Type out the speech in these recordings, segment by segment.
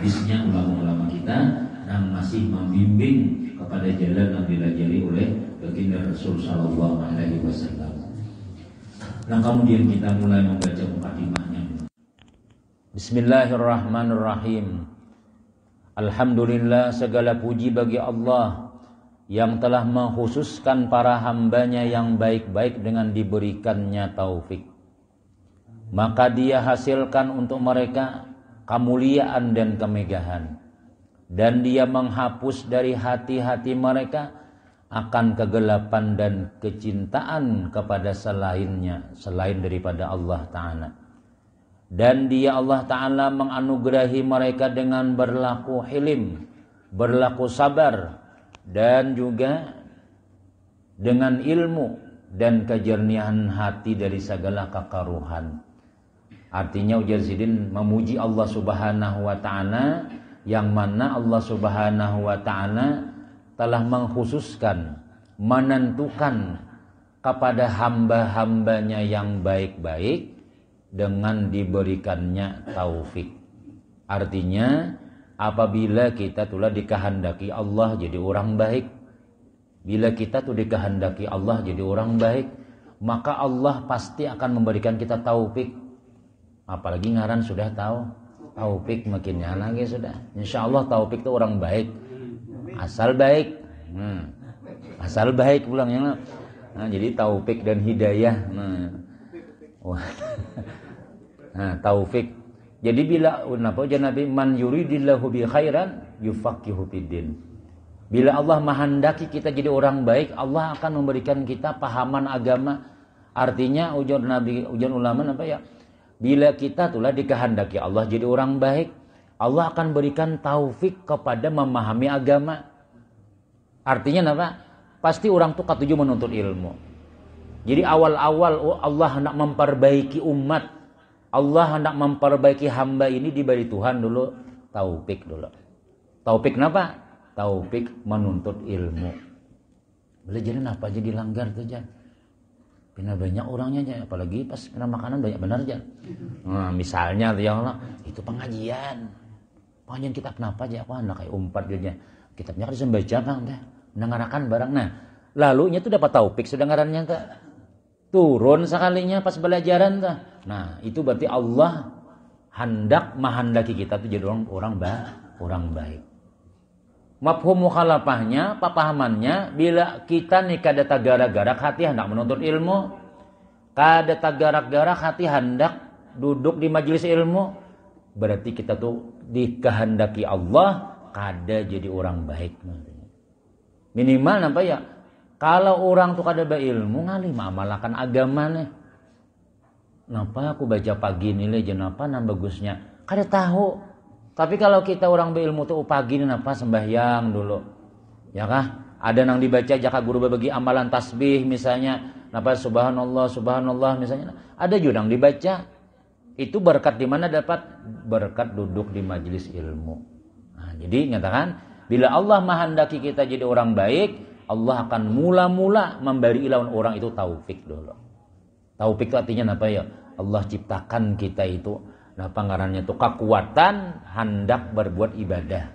hadisnya ulama-ulama kita yang masih membimbing kepada jalan yang dilajari oleh baginda Rasul sallallahu alaihi wasallam. Nah, kemudian kita mulai membaca mukadimahnya. Bismillahirrahmanirrahim. Alhamdulillah, segala puji bagi Allah yang telah mengkhususkan para hambanya yang baik-baik dengan diberikannya taufik. Maka Dia hasilkan untuk mereka kemuliaan dan kemegahan, dan Dia menghapus dari hati-hati mereka akan kegelapan dan kecintaan kepada selainnya, selain daripada Allah Ta'ala. Dan Dia Allah Ta'ala menganugerahi mereka dengan berlaku hilim, berlaku sabar, dan juga dengan ilmu dan kejernihan hati dari segala kekaruhan. Artinya ujar Zidin memuji Allah Subhanahu wa Ta'ala, yang mana Allah Subhanahu wa Ta'ala telah mengkhususkan, menentukan kepada hamba-hambanya yang baik-baik dengan diberikannya taufik. Artinya apabila kita telah dikehendaki Allah jadi orang baik, bila kita tuh dikehendaki Allah jadi orang baik, maka Allah pasti akan memberikan kita taufik. Apalagi ngaran sudah tahu taufik makinnya lagi sudah. Insya Allah taufik itu orang baik, asal baik, asal baik pulangnya. Nah, jadi taufik dan hidayah. Nah, taufik. Jadi bila Nabi man yuridillahu bi khairan yufaqihu fiddin. Bila Allah menghendaki kita jadi orang baik, Allah akan memberikan kita pahaman agama. Artinya ujar Nabi, ujar ulama apa ya? Bila kita telah dikehendaki Allah jadi orang baik, Allah akan berikan taufik kepada memahami agama. Artinya apa? Pasti orang tuh katuju menuntut ilmu. Jadi awal-awal Allah hendak memperbaiki umat, Allah hendak memperbaiki hamba ini diberi Tuhan dulu taufik dulu. Taufik kenapa? Taufik menuntut ilmu. Belajarin apa aja dilanggar tuh Jan. Pina banyak orangnya aja, apalagi pas pina makanan banyak benar aja. Nah, misalnya ya Allah, itu pengajian kita kenapa aja? Aku anak kayak umpat aja. Kitabnya kan sembaca bang, dah mendengarkan barang. Nah, lalunya tuh dapat taufik sudah ngarannya tuh turun sekalinya pas belajaran tuh. Nah, itu berarti Allah hendak menghendaki kita tuh jadi orang baik. Mafhum mukhalafahnya, papahamannya, bila kita nih kada tagarak-garak hati hendak menuntut ilmu, kada tagarak-garak hati hendak duduk di majelis ilmu, berarti kita tuh dikehendaki Allah kada jadi orang baik. Minimal apa ya? Kalau orang tuh kada berilmu ngalim amalakan agama nih. Kenapa aku baca pagi nilai jenapa nan bagusnya? Kada tahu. Tapi kalau kita orang berilmu tuh pagi ini apa sembahyang dulu. Ya kah? Ada yang dibaca jaka guru berbagi amalan tasbih misalnya, napa subhanallah subhanallah misalnya. Ada juga yang dibaca. Itu berkat di mana dapat? Berkat duduk di majelis ilmu. Nah, jadi nyatakan bila Allah menghendaki kita jadi orang baik, Allah akan mula-mula memberi lawan orang itu taufik dulu. Taufik itu artinya apa ya? Allah ciptakan kita itu ngarannya itu kekuatan hendak berbuat ibadah.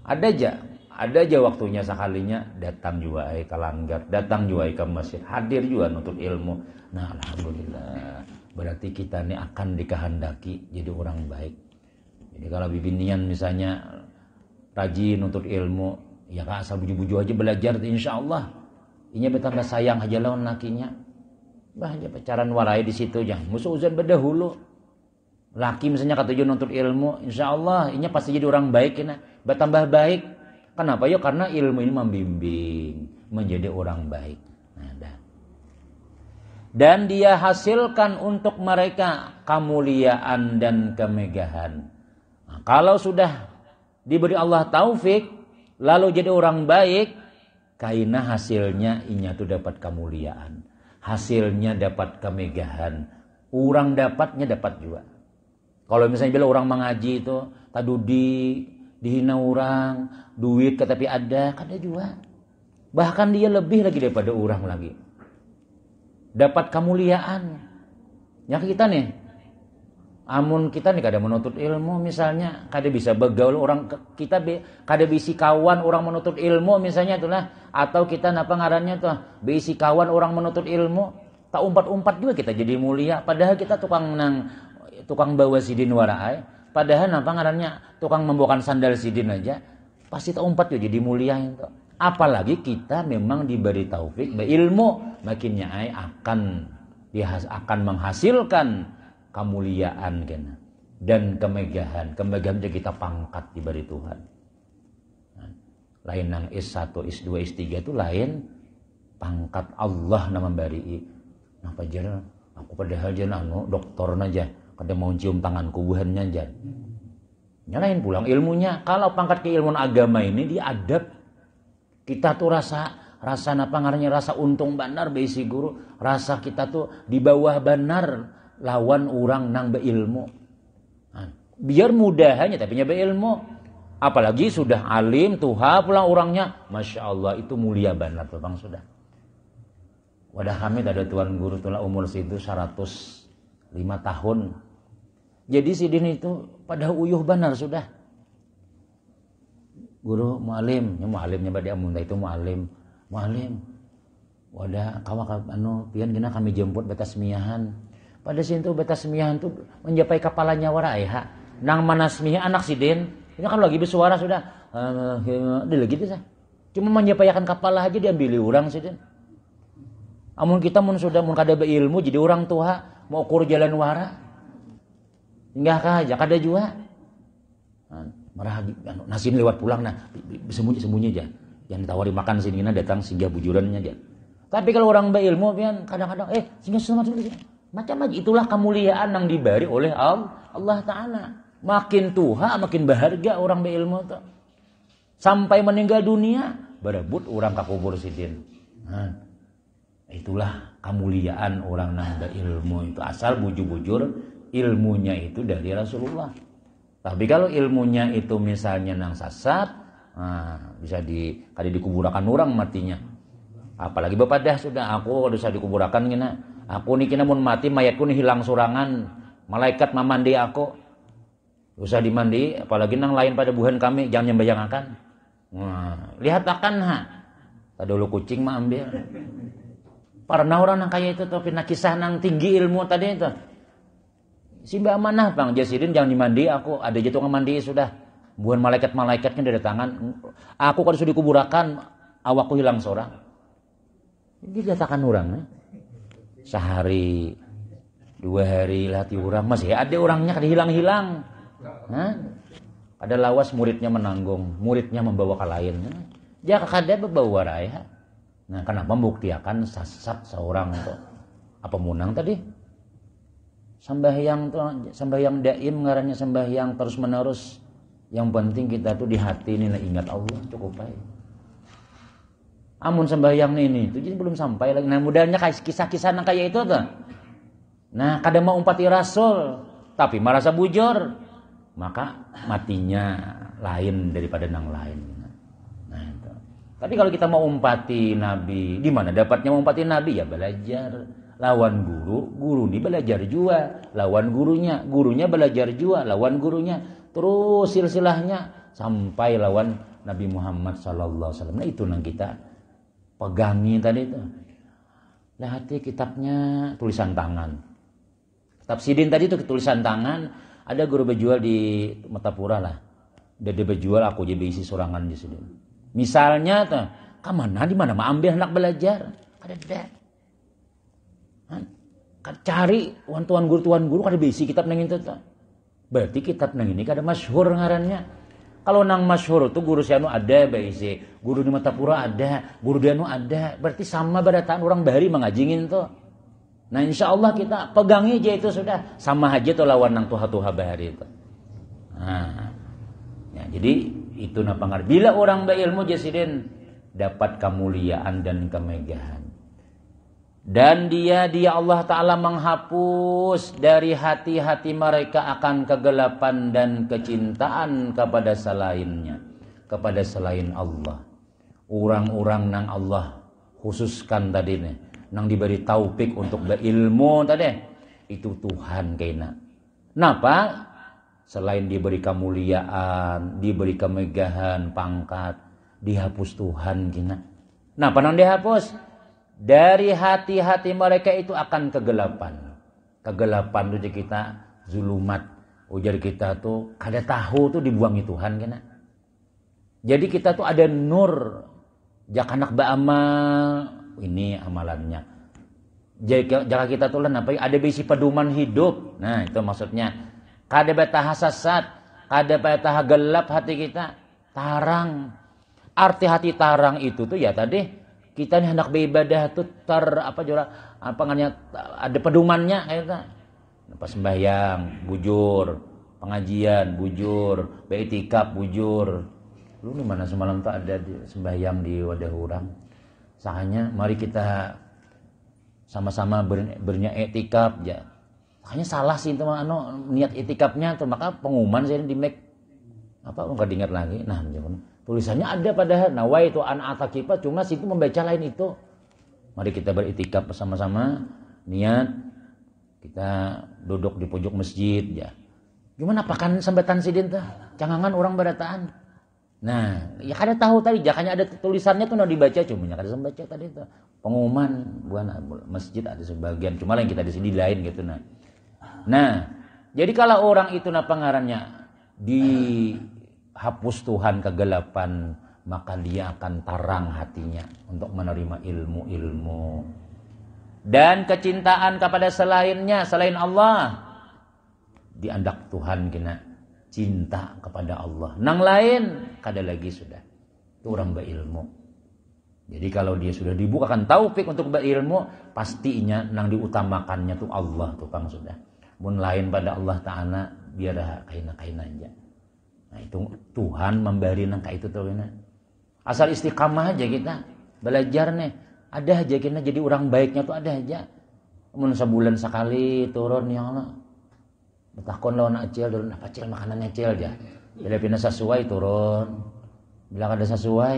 Ada aja waktunya sekalinya datang juga ke langgar, datang juga ke masjid, hadir juga nuntut ilmu. Nah, alhamdulillah. Berarti kita ini akan dikehendaki jadi orang baik. Jadi kalau bibinian misalnya rajin nuntut ilmu, ya kan asal buju-buju aja belajar insya Allah. Inya betapa sayang aja lawan lakinya. Bah aja pacaran warai di situ jang. Musuh uzan berdahulu. Laki misalnya kata nuntut ilmu, insya Allah inya pasti jadi orang baik ya, bertambah baik. Kenapa? Ya karena ilmu ini membimbing menjadi orang baik. Nah, dan Dia hasilkan untuk mereka kemuliaan dan kemegahan. Nah, kalau sudah diberi Allah taufik, lalu jadi orang baik, kaina hasilnya inya tuh dapat kemuliaan, hasilnya dapat kemegahan, orang dapatnya dapat juga. Kalau misalnya bila orang mengaji itu tadudi dihina orang, duit tetapi ada juga. Bahkan dia lebih lagi daripada orang lagi. Dapat kemuliaan. Ya kita nih. Amun kita nih kada menuntut ilmu misalnya, kada bisa begaul orang kita kada bisi kawan orang menuntut ilmu misalnya itulah, atau kita napa ngarannya tuh bisi kawan orang menuntut ilmu, tak umpat-umpat juga kita jadi mulia, padahal kita tukang bawa sidin warai, padahal napa ngarannya tukang membawakan sandal sidin aja, pasti tak umpat juga jadi mulia itu. Apalagi kita memang diberi taufik berilmu, makinnya akan menghasilkan kemuliaan kena dan kemegahan juga kita pangkat diberi Tuhan. Lain nang S1, S2, S3 itu lain pangkat Allah nama bari. Nah pajar aku padahal jan doktor aja, kada mau cium tangan kubuhannya aja. Nyalain pulang ilmunya. Kalau pangkat keilmuan agama ini diadab, kita tuh rasa napa ngarannya, rasa untung benar besi guru, rasa kita tuh di bawah benar lawan orang nang beilmu. Biar mudahannya tapi nya beilmu, apalagi sudah alim tuha pulang orangnya, masya Allah itu mulia banget tuh bang sudah. Wadah kami ada tuan guru tulah umur situ 105 tahun. Jadi sidin itu pada uyuh benar sudah. Guru mualimnya pada amun itu mualim. Wadah kawak pian gina kami jemput batas miahan. Pada situ batas semiahan tuh mencapai kepalanya warai ha. Nang mana semiahan anak sidin, ini kan lagi bersuara sudah. Dia lagi tuh. Cuma menyampaikan kepala aja diambil orang sidin. Amun kita mun kada beilmu jadi orang tua mau ukur jalan wara. Enggak aja kada juga. Marah nasin lewat pulang nah sembunyi aja. Yang ditawari makan sini datang singgah bujurannya aja. Tapi kalau orang beilmu pian kadang-kadang singgah selamat dulu. Macam aja itulah kemuliaan yang diberi oleh Allah Ta'ala. Makin tuha, makin berharga orang berilmu tuh. Sampai meninggal dunia, berebut orang ke kubur sidin. Itulah kemuliaan orang yang berilmu itu. Asal bujur-bujur ilmunya itu dari Rasulullah. Tapi kalau ilmunya itu misalnya nang sasat, bisa dikuburakan orang matinya. Apalagi bapak dah sudah aku bisa dikuburakan gina. Aku nih kena mun mati mayatku nih hilang surangan. Malaikat mamandi aku. Usah dimandi, apalagi nang lain pada buhan kami jangan nyembayangakan. Lihat akan ha. Tadi dulu kucing mah ambil. Pernah orang nang kaya itu tapi nak kisah nang tinggi ilmu tadi itu. Simba amanah Bang Jasidin jangan dimandi aku, ada jatuh mandi sudah. Buhan malaikat-malaikatnya dari tangan. Aku kalau sudah dikuburakan awakku hilang seorang. Ini dikatakan orang sehari 2 hari latih orang masih ada orangnya kada hilang-hilang. Ada lawas muridnya menanggung, muridnya membawa ke lain. Dia kada bawa raya. Nah, kenapa membuktikan sesat seorang itu? Apa munang tadi? Sembahyang daim ngarannya sembahyang terus-menerus. Yang penting kita tuh di hati ini ingat Allah cukup baik. Amun sembahyang ini itu jadi belum sampai lagi. Nah, mudahnya kisah-kisah nang kayak itu tuh. Nah, kadang mau umpati Rasul, tapi merasa bujur, maka matinya lain daripada nang lain. Nah, itu. Tapi kalau kita mau umpati Nabi, di mana dapatnya mau umpati Nabi? Ya belajar. Lawan guru ini belajar juga. Lawan gurunya belajar juga. Lawan gurunya, terus silsilahnya sampai lawan Nabi Muhammad SAW. Nah, itu nang kita pegangi tadi itu. Lihat kitabnya tulisan tangan. Kitab Sidin tadi itu tulisan tangan. Ada guru berjual di Metapura lah. Dia berjual aku jadi isi sorangan di Sidin. Misalnya tuh, di mana mau ambil anak belajar? Ada. Cari tuan guru kada bisi kitab nang itu tuh. Berarti kitab nang ini kada masyhur ngarannya. Kalau nang masyhur itu guru sianu ada baisi, guru di Metapura ada, guru di anu ada. Berarti sama barataan orang bahari mengajingin tuh. Nah, insyaallah kita pegangi aja itu sudah sama aja tuh lawan nang tuha-tuha bahari itu. Nah. Ya, jadi itu napa ngar. Bila orang berilmu Jasidin dapat kemuliaan dan kemegahan. Dan dia Allah Ta'ala menghapus dari hati-hati mereka akan kegelapan dan kecintaan kepada selainnya. Kepada selain Allah. Orang-orang nang Allah khususkan tadi nih. Nang diberi taufik untuk berilmu tadi. Itu Tuhan kena. Napa? Selain diberi kemuliaan, diberi kemegahan, pangkat, dihapus Tuhan gina. Nah, panang dihapus? Dari hati-hati mereka itu akan kegelapan. Kegelapan itu kita zulumat. Ujar kita tuh kada tahu tuh dibuangi Tuhan gina. Jadi kita tuh ada nur. Jakanak ba'amal, ini amalannya. Jika kita tuh apa? Ada bisi pedoman hidup. Nah, itu maksudnya. Kada betah sesat, kada betah gelap hati kita, tarang. Arti hati tarang itu tuh ya tadi kita nih hendak beribadah tuh ada pedomannya kayak pas sembahyang bujur, pengajian bujur, beritikaf bujur. Lu di mana semalam tuh ada sembahyang di wadah orang. Sakanya mari kita sama-sama berniat etikaf ya. Makanya salah sih itu niat itikafnya tuh, maka pengumuman saya di make enggak diingat lagi. Nah, tulisannya ada padahal nawaitu an atakifa, cuma situ membaca lain itu. Mari kita beritikaf bersama-sama, niat kita duduk di pojok masjid ya. Gimana pakan sambatan sidin tuh? Cangangan orang barataan. Nah, ya kada tahu tadi jakanya ada tulisannya tuh dibaca cuma kada sembaca tadi tuh. Pengumuman buana masjid ada sebagian, cuma yang kita di sini lain gitu Nah, jadi kalau orang itu ngarannya dihapus Tuhan kegelapan, maka dia akan tarang hatinya untuk menerima ilmu-ilmu. Dan kecintaan kepada selainnya, selain Allah, diandak Tuhan kena cinta kepada Allah. Nang lain, kada lagi sudah. Itu orang berilmu. Jadi kalau dia sudah dibukakan taufik untuk berilmu, pastinya nang diutamakannya tuh Allah tuh Kang sudah. Mun lain pada Allah Ta'ala biar kaina-kaina aja. Nah itu Tuhan memberi nangka itu tuh kena. Asal istiqamah aja kita belajar nih. Ada aja kita jadi orang baiknya tuh ada aja. Mun sebulan sekali turun ya Allah. Betakon lawan acil turun apa cil makanannya cil aja. Bila pina sesuai turun. Bila kada sesuai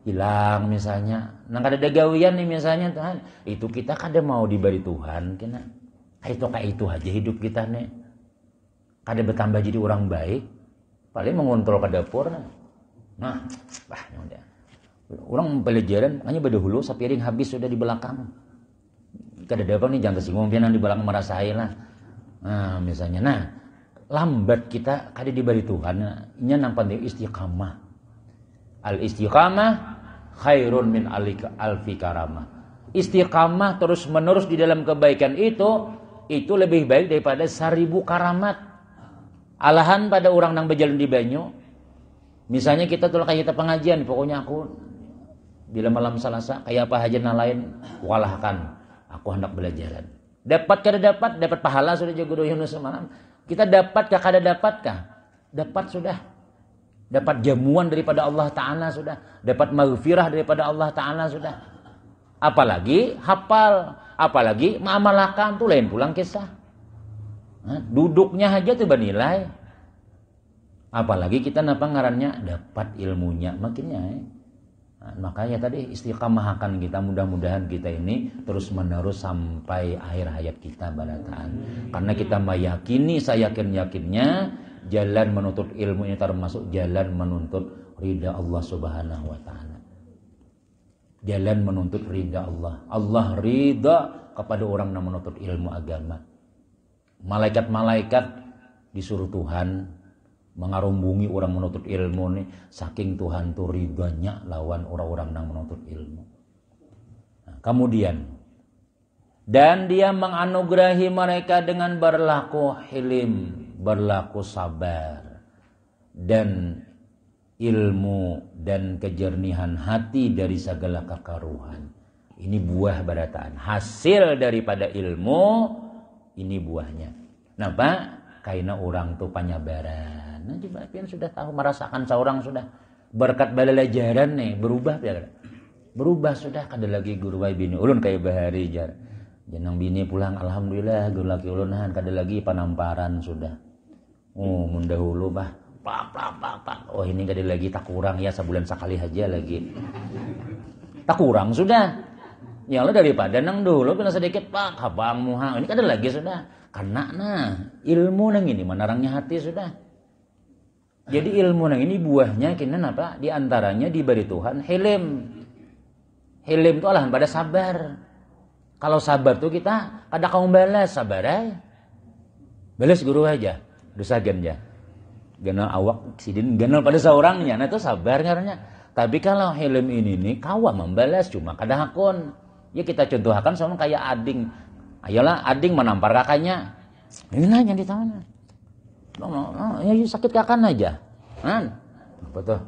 hilang misalnya. Nang kada ada gawian nih misalnya Tuhan. Itu kita kada mau diberi Tuhan kena. Kayak itu aja hidup kita nih. Kada bertambah jadi orang baik. Paling mengontrol ke dapur. Nah, udah. Orang pelajaran, hanya berdahulu sapiring habis sudah di belakang. Kada dapat nih jangan tersinggung pian di belakang merasain lah. Nah, misalnya. Nah, lambat kita kada diberi Tuhan. Nya nang penting istiqamah. Al istiqamah khairun min alfi karamah. Istiqamah terus menerus di dalam kebaikan itu lebih baik daripada 1000 karamat. Alahan pada orang nang berjalan di banyu. Misalnya kita tuh kayak kita pengajian, pokoknya aku bila malam Selasa kayak apa haja lain walahkan. Aku hendak belajaran. Dapat kada dapat pahala sudah jago doyong semalam. Kita dapatkah kada dapatkah? Dapat sudah. Dapat jamuan daripada Allah Ta'ala sudah. Dapat maghfirah daripada Allah Ta'ala sudah. Apalagi hafal, apalagi mengamalkan tuh lain pulang kisah. Nah, duduknya aja tuh bernilai. Apalagi kita napa ngarannya dapat ilmunya makinnya. Nah, makanya tadi istiqamahakan kita, mudah-mudahan kita ini terus menerus sampai akhir hayat kita barataan. Karena kita meyakini, saya yakinnya jalan menuntut ilmu ini termasuk jalan menuntut ridha Allah Subhanahu wa taala. Jalan menuntut ridha Allah. Allah ridha kepada orang yang menuntut ilmu agama. Malaikat-malaikat disuruh Tuhan mengarumbungi orang menuntut ilmu nih, saking Tuhan tuh ridhanya lawan orang-orang yang menuntut ilmu. Nah, kemudian dan dia menganugerahi mereka dengan berlaku hilim, berlaku sabar dan ilmu dan kejernihan hati dari segala kekaruhan. Ini buah barataan. Hasil daripada ilmu ini buahnya. Nah Pak, kaina orang tuh panyabaran. Nah coba pian sudah tahu merasakan seorang sudah berkat belajaran nih berubah ya. Berubah sudah kada lagi guru wae bini ulun kayak bahari jar. Jenang bini pulang alhamdulillah guru laki ulunan kada lagi panamparan sudah. Oh mun dahulu bah pak. Oh ini kada lagi tak kurang ya sebulan sekali aja lagi. Tak kurang sudah. Ya Allah daripada nang dulu pina sedikit pak habang muha. Ini kada lagi sudah. Karena ilmu nang ini menarangnya hati sudah. Jadi ilmu nang ini buahnya kena apa? Di antaranya diberi Tuhan hilm. Hilm itu alahan pada sabar. Kalau sabar tuh kita kada kaum balas sabar ay. Balas guru aja. Dosa ganja. Ganal awak sidin ganal pada seorangnya. Nah itu sabar ngarannya. Tapi kalau hilm ini nih kawa membalas cuma kada hakun. Ya kita contohkan sama kayak ading. Ayolah ading menampar kakaknya. Ini nanya di tangan. Ya sakit kakan aja. Apa tuh?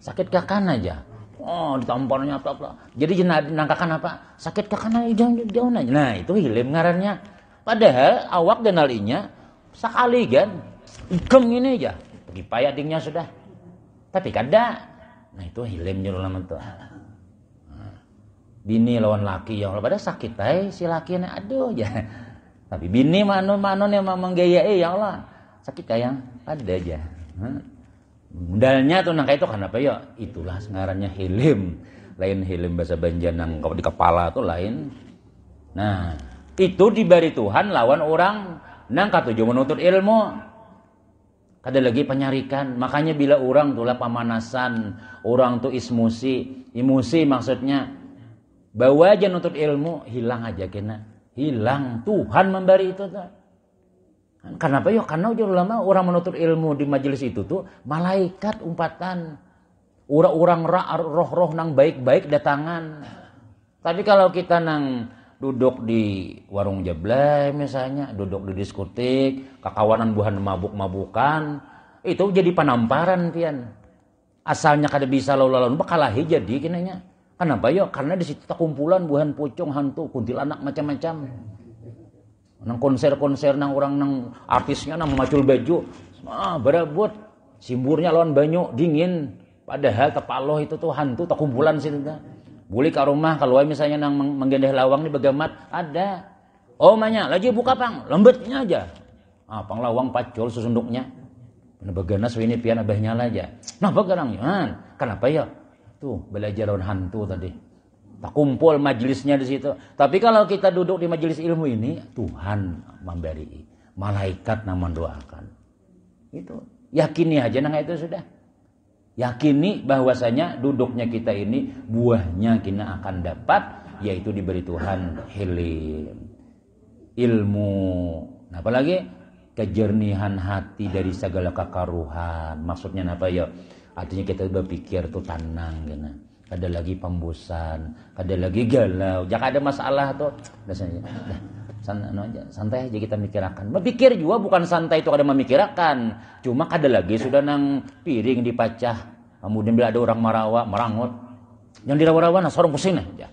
Sakit kakan aja. Oh, ditamparnya apa-apa. Jadi nangkakan apa? Sakit kakan aja jauh aja. Nah, itu hilm ngarannya. Padahal awak dan alinya sekali kan ikem ini aja. Pergi payah adingnya sudah. Tapi kada. Nah, itu hilm nyuruh lama tuh. Bini lawan laki yang pada sakit si laki aduh ya. Tapi bini mano yang menggaya ya Allah sakit kayang ada aja. Modalnya tuh nangka itu kenapa ya? Itulah ngarannya hilm. Lain hilm bahasa Banjanang kalau di kepala tuh lain. Nah, itu diberi Tuhan lawan orang nangka tujuh menuntut ilmu. Ada lagi penyarikan. Makanya bila orang tuh lah pemanasan, orang tuh emosi maksudnya bawa aja nuntut ilmu, hilang aja kena. Hilang. Tuhan memberi itu tuh. Kenapa ya? Karena udah lama orang menuntut ilmu di majelis itu tuh malaikat umpatan. Orang-orang roh-roh nang baik-baik datangan. Tapi kalau kita nang duduk di warung jablay misalnya, duduk di diskotik, kakawanan buhan mabuk-mabukan, itu jadi penamparan pian. Asalnya kada bisa lalu-lalu bakalahi jadi kinanya. Kenapa ya? Karena di situ kumpulan buhan pocong, hantu, kuntilanak macam-macam. Nang konser-konser nang orang nang artisnya nang memacul baju, berabut, simburnya lawan banyu dingin. Padahal tepaloh itu tuh hantu tak kumpulan situ dah. Boleh ke rumah kalau misalnya nang menggendeh lawang di Begamat ada. Oh manya, lagi buka pang, lembetnya aja. Pang lawang pacul susunduknya. Bagana ini pian abahnya aja. Nah bagarangnya, kenapa ya? Tuh belajar lawan hantu tadi. Tak kumpul majelisnya di situ. Tapi kalau kita duduk di majelis ilmu ini, Tuhan memberi, malaikat yang mendoakan. Itu yakini aja nang itu sudah. Yakini bahwasanya duduknya kita ini buahnya kita akan dapat, yaitu diberi Tuhan hilm, ilmu. Nah, apalagi kejernihan hati dari segala kekaruhan. Maksudnya apa ya? Artinya kita berpikir tuh tenang gitu. Ada lagi pembosan, ada lagi galau. Jangan ada masalah tuh. Biasanya santai aja kita mikirkan. Berpikir juga bukan santai itu kada memikirkan. Cuma kada lagi sudah nang piring dipacah. Kemudian bila ada orang marangot. Yang dirawa-rawa nah sorong pusing aja.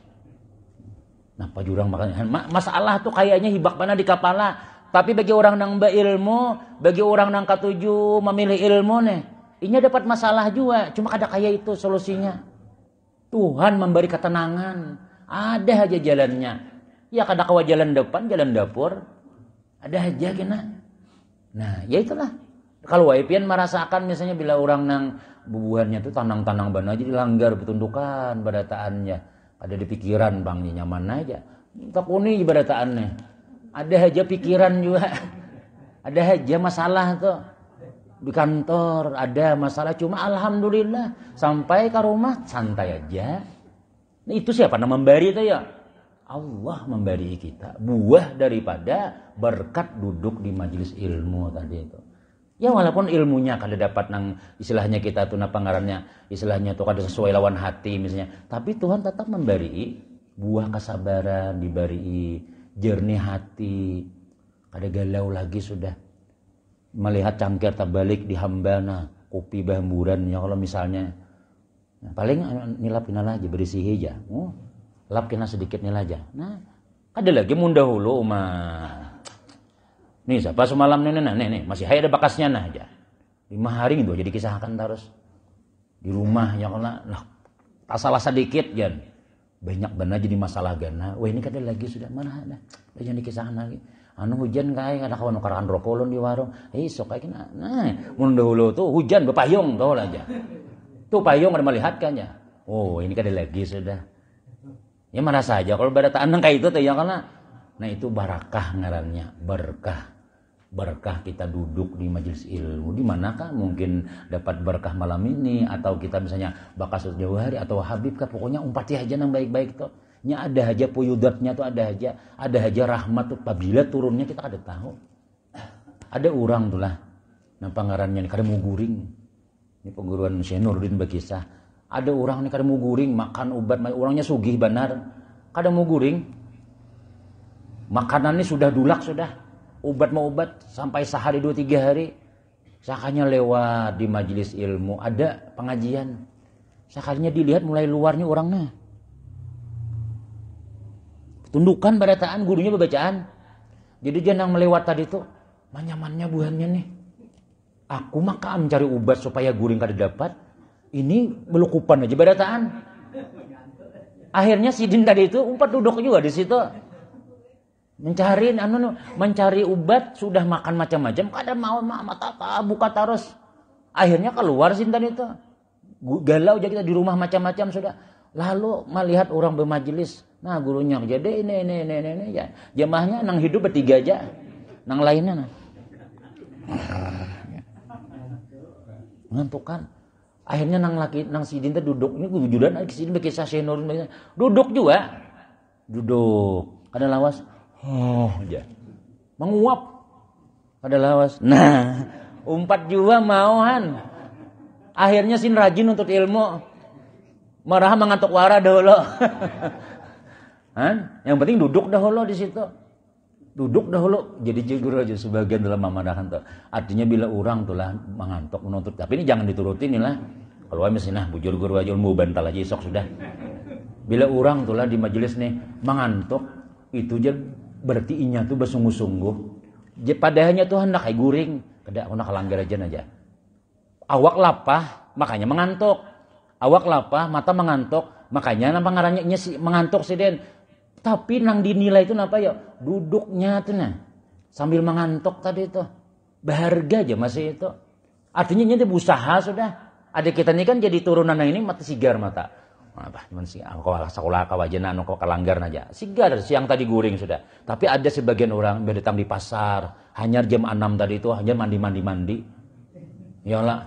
Nah, pajurang makanya masalah tuh kayaknya hibak mana di kepala. Tapi bagi orang nang berilmu, bagi orang nang katuju memilih ilmu nih, ini dapat masalah juga, cuma ada kayak itu solusinya. Tuhan memberi ketenangan. Ada aja jalannya. Ya kada kawa jalan depan, jalan dapur. Ada aja kena. Nah, ya itulah. Kalau waipian merasakan misalnya bila orang nang bubuhannya tuh tanang-tanang ban aja dilanggar betundukan badataannya. Ada di pikiran bangnya nyaman aja. Takuni badataannya. Ada aja pikiran juga. Ada aja masalah tuh. Di kantor ada masalah, cuma alhamdulillah sampai ke rumah santai aja. Nah, itu siapa yang memberi itu ya? Allah memberi kita buah daripada berkat duduk di majelis ilmu tadi itu. Ya walaupun ilmunya kada dapat nang istilahnya kita tuh napa ngarannya, istilahnya tuh kada sesuai lawan hati misalnya, tapi Tuhan tetap memberi buah kesabaran, diberi jernih hati. Kada galau lagi sudah. Melihat cangkir terbalik di hambana, kopi bahamburan ya kalau misalnya. Nah, paling nilap kena aja bersih aja. Lap kena sedikit nilai aja. Nah, ada lagi mun dahulu nih siapa semalam nih masih ada bakasnya nah aja. 5 hari itu jadi kisahkan terus. Di rumah ya kalau tak salah sedikit jan. Banyak benar jadi masalah gana. Wah ini kada lagi sudah mana ada. Jangan dikisahkan lagi. Hujan kayak ada kawan nukaran rokolon di warung. Sok kayak kena. Nah, mun dahulu tuh hujan berpayung tahu aja. Tuh payung ada melihat kan ya. Oh, ini kada lagi sudah. Ya mana saja kalau badataan kayak itu tuh ya karena Nah itu barakah ngarannya, berkah. Berkah kita duduk di majelis ilmu. Di manakah mungkin dapat berkah malam ini, atau kita misalnya bakas Jauhari atau Habib kah, pokoknya umpati aja nang baik-baik tuh. Nya ada aja puyudatnya tuh, ada aja rahmat tuh. Apabila turunnya kita ada tahu. Ada orang tuh lah, nah pangarannya nih kada mau guring. Ini pengguruan Syekh Nuruddin berkisah. Ada orang nih kada mau guring, makan obat, orangnya sugih benar, kada mau guring. Makanannya sudah dulak sudah. Obat mau obat sampai sehari 2-3 hari. Sakanya lewat di majelis ilmu, ada pengajian. Sakanya dilihat mulai luarnya orangnya. Tundukan barataan gurunya bacaan. Jadi jangan melewat tadi tuh, manyamannya buahnya nih. Aku maka mencari obat supaya guring kada dapat. Ini belukupan aja barataan. Akhirnya si Din tadi itu umpat duduk juga di situ. Mencari obat, sudah makan macam-macam, kada mau mata buka terus. Akhirnya keluar sintan itu. Galau aja kita di rumah macam-macam sudah. Lalu melihat orang bermajelis, nah gurunya jadi ini ya. Jamaahnya nang hidup bertiga aja. Nang lainnya nah. Ngantuk kan. Akhirnya nang si Dinta duduk, ini wujudan kesini berkisah Syekh Nuruddin. Duduk juga. Duduk. Kada lawas. Oh, aja. Menguap. Pada lawas. Nah, umpat juga mauan. Akhirnya sin rajin untuk ilmu. Marah mengantuk wara dahulu. Yang penting duduk dahulu di situ. Duduk dahulu. Jadi guru aja sebagian dalam mamadahan tuh. Artinya bila orang tuh lah mengantuk menuntut. Tapi ini jangan diturutin nih lah. Kalau misalnya bujur guru aja ilmu bantal aja esok sudah. Bila orang tuh lah di majelis nih mengantuk, itu aja berarti inya tuh bersungguh-sungguh. Padahalnya tuh hendak kayak guring, kada hendak kalanggar aja. Awak lapah, makanya mengantuk. Awak lapah, mata mengantuk, makanya nang pangarannya si mengantuk si Den. Tapi nang dinilai itu napa ya? Duduknya tuh nah. Sambil mengantuk tadi itu. Berharga aja masih itu. Artinya nya berusaha sudah. Ada kita ini kan jadi turunan ini mata sigar mata. Apa cuman sih sekolah kawajan anu kalanggar aja. Sigar siang tadi guring sudah. Tapi ada sebagian orang datang di pasar, hanya jam 6 tadi itu hanya mandi. Iyalah,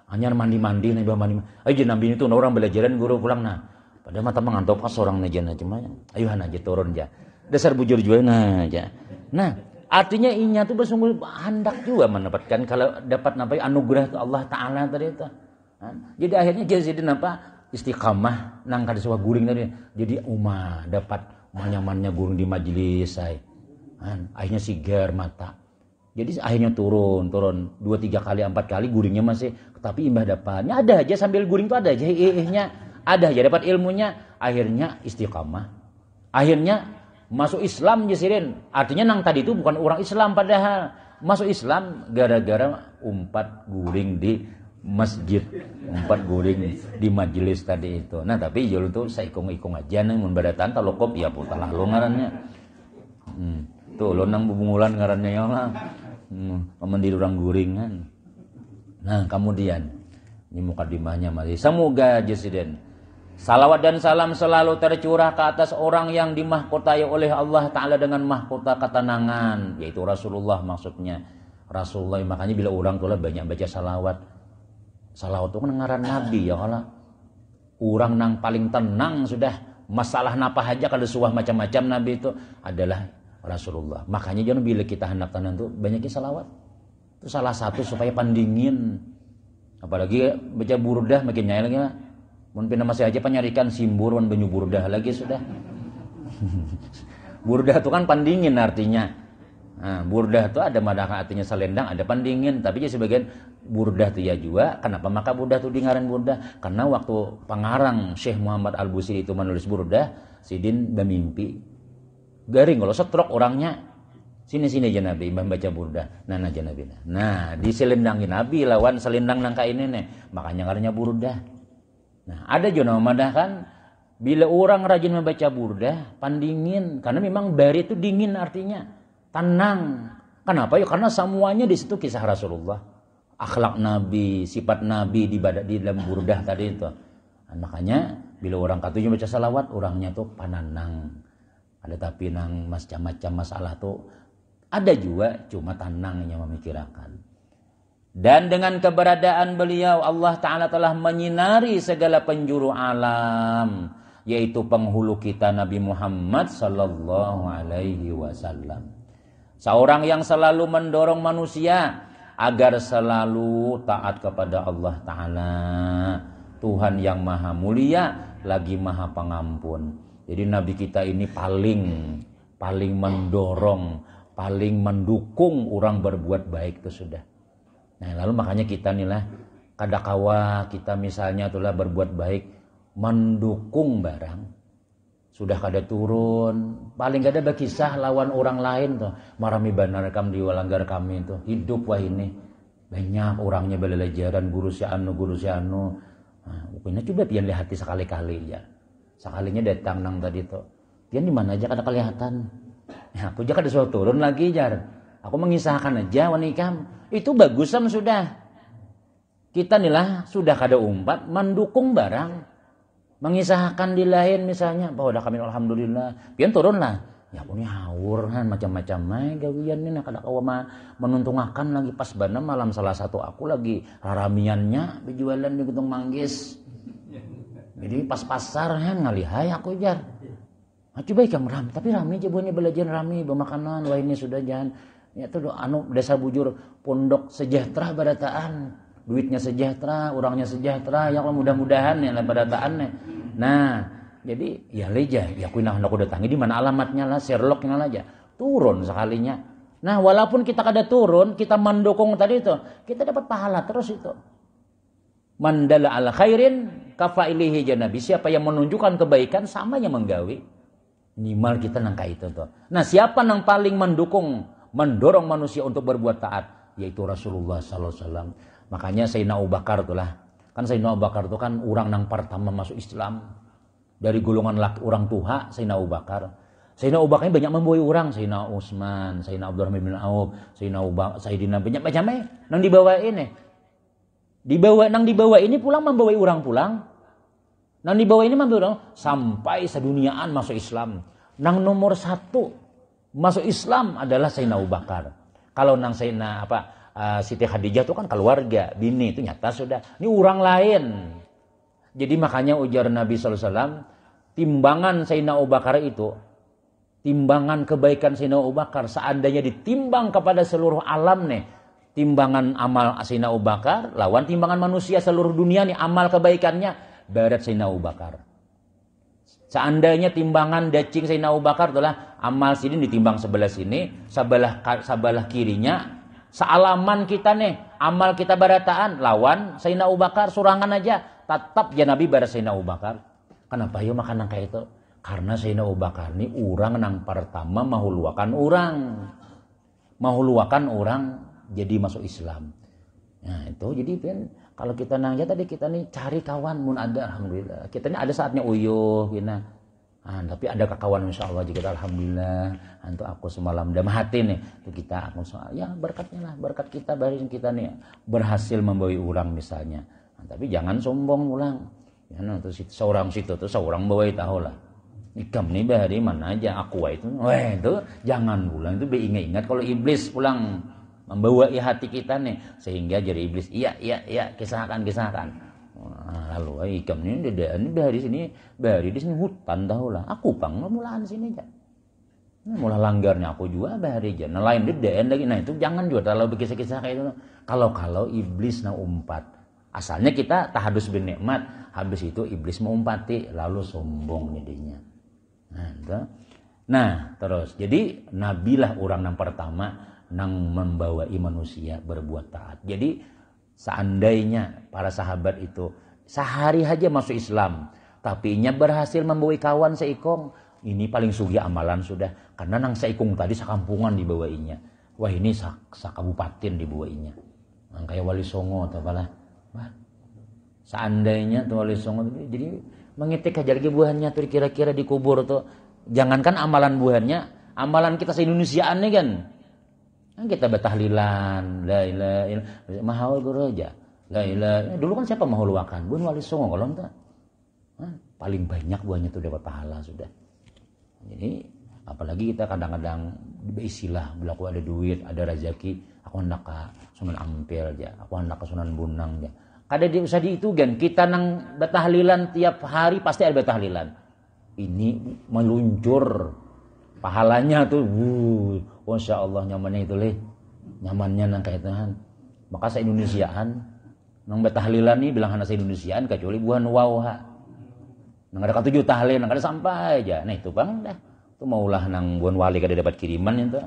hanya mandi nih mandi. Ayo nambi itu orang belajaran guru pulang nah. Pada mata mengantuk pas orang najan aja mah. Ayo aja turun aja. Dasar bujur juga nah aja. Nah, artinya inya tuh bersungguh hendak juga mendapatkan kalau dapat nampai anugerah itu Allah Taala tadi itu. Jadi akhirnya jadi apa? Istiqamah nang kada suka guring tadi. Jadi dapat nyamannya guring di majelis saya. Akhirnya sigar mata. Jadi akhirnya turun 2-3 kali 4 kali guringnya masih, tapi imbah dapatnya ada aja sambil guring tuh ada aja ada aja dapat ilmunya. Akhirnya istiqamah. Akhirnya masuk Islam jesirin. Artinya nang tadi itu bukan orang Islam padahal masuk Islam gara-gara umpat guring di masjid, umpat guring di majelis tadi itu. Nah tapi jauh tuh saya ikung aja nih mun badatan talokop ya putah lalu ngarannya. Tuh lo nang bubungulan ngarannya ya lah. Memendir orang guringan. Nah kemudian ini mukadimahnya masih. Semoga Jesiden salawat dan salam selalu tercurah ke atas orang yang dimahkotai oleh Allah Ta'ala dengan mahkota ketenangan, yaitu Rasulullah maksudnya. Rasulullah, makanya bila orang tuh banyak baca salawat. Salawat itu kan ngaran Nabi ya kalau orang nang paling tenang sudah masalah napa aja kalau suah macam-macam Nabi itu adalah Rasulullah. Makanya jangan bila kita hendak tenang tuh banyakin salawat. Itu salah satu supaya pandingin. Apalagi baca burdah makin nyai lagi lah. Mungkin masih aja penyarikan simbur wan banyu burdah lagi sudah. Burdah itu kan pandingin artinya. Nah, burdah itu ada madaka artinya selendang, ada pandingin, tapi jadi sebagian burdah itu ya juga. Kenapa maka burdah itu dengaran burdah? Karena waktu pengarang Syekh Muhammad Al-Busiri itu menulis burdah, Sidin bermimpi garing kalau stroke orangnya. Sini aja Nabi membaca burdah. Nah aja Nabi. Nah, diselendangin Nabi lawan selendang nangka ini nih. Makanya ngarannya burdah. Nah, ada juga nama kan bila orang rajin membaca burdah, pandingin karena memang bari itu dingin artinya. Tenang. Kenapa? Ya karena semuanya di situ kisah Rasulullah, akhlak Nabi, sifat Nabi di dalam burdah tadi itu. Nah, makanya bila orang katunya baca salawat, orangnya tuh pananang. Ada tapi nang macam-macam masalah tuh ada juga, cuma tenangnya memikirkan. Dan dengan keberadaan beliau Allah Ta'ala telah menyinari segala penjuru alam, yaitu penghulu kita Nabi Muhammad sallallahu alaihi wasallam. Seorang yang selalu mendorong manusia agar selalu taat kepada Allah Ta'ala, Tuhan yang maha mulia lagi maha pengampun. Jadi Nabi kita ini paling mendorong, paling mendukung orang berbuat baik itu sudah. Nah, lalu makanya kita nih lah, kadakawa kita misalnya itulah berbuat baik, mendukung barang, sudah kada turun, paling kada berkisah lawan orang lain tuh, marami banar kam di walanggar kami itu, hidup wah ini, banyak orangnya belajaran guru si anu, nah, pokoknya coba pian lihat hati sekali-kali ya. Sekalinya datang nang tadi tuh, pian di mana aja kada kelihatan. Ya, aku aja kada suruh turun lagi jar. Aku mengisahkan aja wanikam. Itu bagusam sudah. Kita nilah sudah kada umpat mendukung barang. Mengisahkan di lain misalnya, bahwa dah kami alhamdulillah. Pian turun lah. Ya aku ni haur kan macam-macam mai gawian ni kada kawa menuntungakan lagi pas bana malam salah satu aku lagi raramiannya berjualan di Gunung Manggis. Jadi pas pasar kan ngalihai aku jar. Nah, coba ikam tapi rame aja buahnya belajar rame bermakanan wah ini sudah jangan ya tuh anu desa bujur pondok sejahtera barataan duitnya sejahtera orangnya sejahtera ya Allah mudah-mudahan ya barataan. Nah jadi ya leja ya aku nak udah datangi di mana alamatnya lah Sherlocknya lah aja turun sekalinya. Nah walaupun kita kada turun kita mendukung tadi itu kita dapat pahala terus itu. Mandala ala khairin kafailihi janabi, siapa yang menunjukkan kebaikan sama yang menggawi. Minimal kita nangka itu tuh. Nah, siapa yang paling mendorong manusia untuk berbuat taat, yaitu Rasulullah sallallahu alaihi wasallam. Makanya Sayyidina Abu Bakar itulah. Kan Sayyidina Abu Bakar itu kan orang yang pertama masuk Islam. Dari golongan orang tua Sayyidina Abu Bakar. Sayyidina Abu Bakar banyak membawa orang, Sayyidina Utsman, Sayyidina Abdurrahman bin Auf, Sayyidina banyak macamnya nang dibawa ini. Nang dibawa ini pulang membawa orang pulang. Nang dibawa ini membawa orang sampai seduniaan masuk Islam. Nang nomor 1 masuk Islam adalah Sayyidina Abu Bakar. Kalau nang Sayyidina Siti Khadijah itu kan keluarga, bini itu nyata sudah. Ini orang lain. Jadi makanya ujar Nabi sallallahu alaihi wasallam, timbangan Sayyidina Abu Bakar itu, timbangan kebaikan Sayyidina Abu Bakar seandainya ditimbang kepada seluruh alam nih, timbangan amal Sayyidina Abu Bakar lawan timbangan manusia seluruh dunia nih amal kebaikannya barat Sayyidina Abu Bakar. Seandainya timbangan dacing Sayyidina Abu Bakar adalah amal sini ditimbang sebelah sini, sebelah kirinya sealaman kita nih amal kita barataan lawan Sayyidina Abu Bakar surangan aja tetap ya Nabi barat Sayyidina Abu Bakar. Kenapa yo makanan kayak itu? Karena Sayyidina Abu Bakar ini orang nang pertama mahuluakan orang jadi masuk Islam. Nah itu jadi kan kalau kita nanya tadi kita nih cari kawan mun ada alhamdulillah. Kita ini ada saatnya uyuh gina. Tapi ada kawan insyaallah jika alhamdulillah antu aku semalam dalam hati nih tuh kita ya berkatnya lah berkat kita barin kita nih berhasil membawa orang misalnya. Tapi jangan sombong ulang. Ya tuh seorang bawa tahu lah. Ikam nih bahari mana aja aku itu. Wah itu jangan pulang itu ingat kalau iblis pulang membawa hati kita nih sehingga jadi iblis iya kisahkan lalu ikam ini dari di sini hutan tahu lah aku pang mulaan sini aja mulai langgarnya aku juga bahari aja nah lain dedaan lagi nah itu jangan juga terlalu berkisah-kisah kayak itu kalau iblis na umpat asalnya kita tahadus bin nikmat habis itu iblis mengumpati lalu sombong jadinya nah terus jadi nabilah orang yang pertama nang membawai manusia berbuat taat. Jadi seandainya para sahabat itu sehari aja masuk Islam, tapi nya berhasil membawa kawan seikong, ini paling sugi amalan sudah. Karena nang seikong tadi sakampungan dibawainya. Wah ini sakabupaten dibawainya. Nang kayak Wali Songo atau apalah. Wah, seandainya tuh Wali Songo jadi mengitik aja lagi buahnya tuh kira-kira dikubur tuh. Jangankan amalan buahnya, amalan kita se-Indonesiaan nih kan. Kita bertahlilan la ilaha illallah mahal guru aja la ilaha dulu kan siapa mahuluakan Bun Wali Songo kalau entah paling banyak buahnya tuh dapat pahala sudah. Jadi Apalagi kita kadang-kadang istilah bila aku ada duit, ada rezeki, aku hendak ke Sunan Ampel aja, aku hendak ke Sunan Bonang aja. Kada dia usah diitugan, kita nang betahlilan tiap hari pasti ada betahlilan. Ini meluncur pahalanya tuh, Masya Allah nyamannya itu leh, nyamannya nang kaitan. Maka saya Indonesiaan, nang betahlilan nih bilang anak saya Indonesiaan kecuali buhan wawha. Nang ada ketujuh tahlil, nang ada sampai aja. Nah itu bang dah. Itu maulah nang buan wali kada dapat kiriman itu.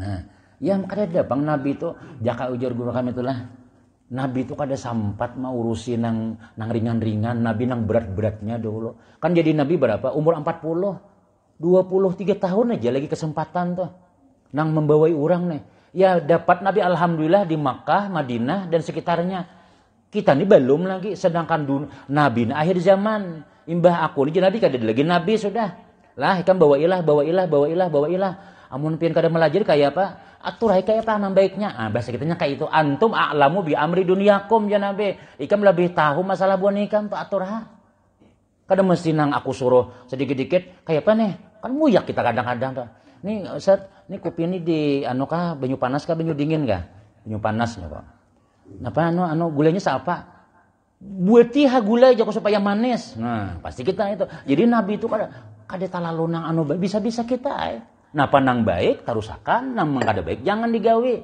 Nah, ya kada ada bang Nabi itu jaka ujar guru kami itulah. Nabi itu kada sempat mau urusin nang ringan-ringan, Nabi nang berat-beratnya dulu. Kan jadi Nabi berapa? Umur 40, 23 tahun aja lagi kesempatan tuh. Nang membawai orang nih. Ya dapat Nabi alhamdulillah di Makkah, Madinah dan sekitarnya. Kita ini belum lagi, sedangkan Nabi akhir zaman. Imbah aku ini Nabi kada lagi Nabi sudah. Lah ikan bawailah. Amun pian kada melajari kayak apa? Atur kayak apa nang baiknya. Bahasa kitanya kayak itu. Antum a'lamu bi amri dunyakum ya Nabi. Ikam lebih tahu masalah buan ikam tuh atur ha. Kada mesti nang aku suruh sedikit-dikit kayak apa nih? Kan muyak kita kadang-kadang tuh. Nih Ustaz, nih kopi ini di anu kah banyu panas kah banyu dingin kah? Banyu panasnya kok. Napa gulanya siapa? Buati gula aja supaya manis. Nah, pasti kita itu. Jadi Nabi itu kada talalu nang bisa-bisa kita. Napa nang baik tarusakan, nang kada baik jangan digawe.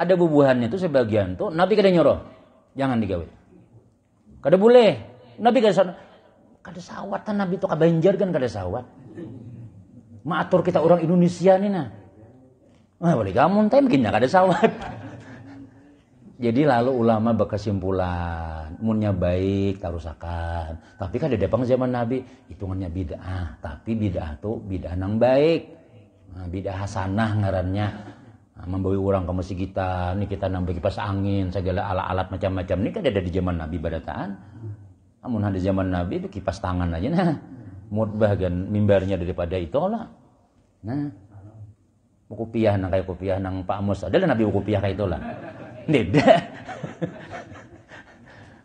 Ada bubuhannya itu sebagian tuh Nabi kada nyuruh. Jangan digawe. Kada boleh. Nabi kada sawat kan Nabi itu kabanjar kan kada sawat. Maatur kita orang Indonesia nih nah. Wah, boleh kamu teh mungkin kada sawat. Jadi lalu ulama berkesimpulan, munnya baik tarusakan. Tapi kan ada depang zaman Nabi hitungannya bid'ah, tapi bid'ah tuh bid'ah nang baik. Nah, bid'ah hasanah ngarannya. Nah, membawa orang ke masjid kita, ini kita nambah kipas angin, segala alat-alat macam-macam. Ini kan ada di zaman Nabi badataan. Namun ada zaman Nabi itu kipas tangan aja nah. Mutbah kan mimbarnya daripada itu lah. Nah, kopiah nang kayak kopiah nang Pak Mus. Ada Nabi kopiah kayak itulah. Tidak.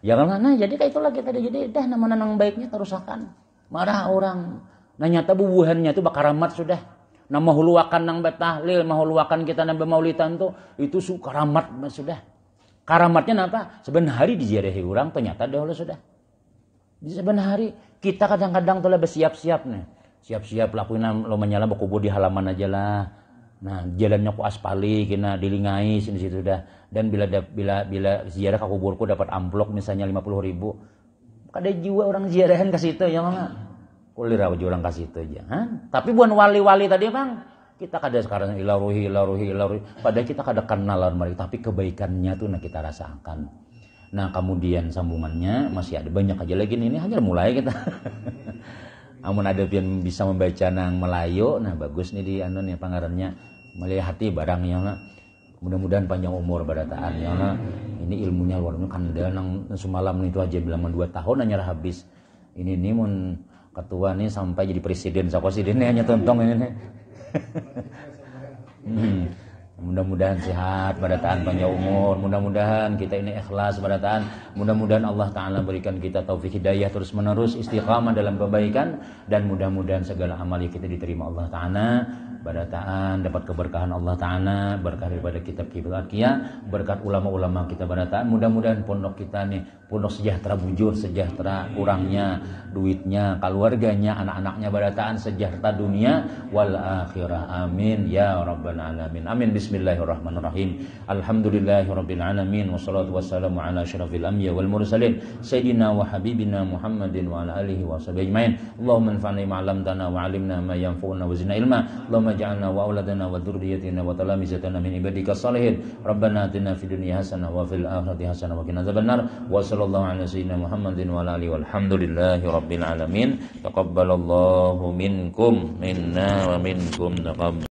Jangan mana jadi kayak itulah kita jadi dah nama nang baiknya tarusakan. Marah orang. Nah nyata bubuhannya itu bakaramat sudah. Nama huluakan nang batahlil, mahuluakan kita nang maulidan tuh itu karamat sudah. Karamatnya apa? Sebenarnya hari diziarahi orang ternyata dahulu sudah. Sebenarnya hari kita kadang-kadang tuh lah bersiap-siap nih. Siap-siap lakuin lo menyala berkubur di halaman aja lah. Nah, jalannya ku aspali, kena dilingai sini situ dah. Dan bila ziarah ke kuburku dapat amplop misalnya 50.000. Kada jiwa orang ziarahan ke situ ya mama. Kulir aja orang ke situ aja. Tapi bukan wali-wali tadi bang. Kita kada sekarang ilaruhi. Padahal kita kada kenalan mereka, tapi kebaikannya tuh nah kita rasakan. Nah, kemudian sambungannya masih ada banyak aja lagi ini hanya mulai kita. Amun ada yang bisa membaca nang Melayu, nah bagus nih di anu nih pangarannya melihati barangnya nah. Mudah-mudahan panjang umur badataan ya nah. Ini ilmunya luar biasa kandel nang semalam itu aja bilang 2 tahun hanya habis. Ini mun ketua nih sampai jadi presiden sakosidennya hanya tontong ini nih. Mudah-mudahan sehat badataan panjang umur, mudah-mudahan kita ini ikhlas badataan, mudah-mudahan Allah Ta'ala berikan kita taufik hidayah terus menerus istiqamah dalam kebaikan dan mudah-mudahan segala amal yang kita diterima Allah Ta'ala badataan dapat keberkahan Allah Ta'ala, berkah daripada kitab Qiyah, berkat ulama-ulama kita badataan, mudah-mudahan pondok kita nih pondok sejahtera bujur, sejahtera kurangnya duitnya, keluarganya, anak-anaknya badataan sejahtera dunia wal akhirah, amin ya rabbal alamin, amin. Bismillahirrahmanirrahim. Alhamdulillahirabbil alamin wassalatu wassalamu ala asyrafil anbiya wal mursalin sayyidina wa habibina Muhammadin wa ala alihi washabihi ajmain. Allahumma anfa'na ma 'allamtana wa 'allimna ma yanfa'una wa zidna ilma. Allahumma ij'alna wa auladana wa dzurriyyatina wa talamizatana min ibadikas shalihin. Rabbana atina fid dunya hasanah wa fil akhirati hasanah wa qina adzabannar. Wa sallallahu ala sayyidina Muhammadin wa ala alihi walhamdulillahi rabbil alamin. Taqabbalallahu minkum minna wa minkum taqabbal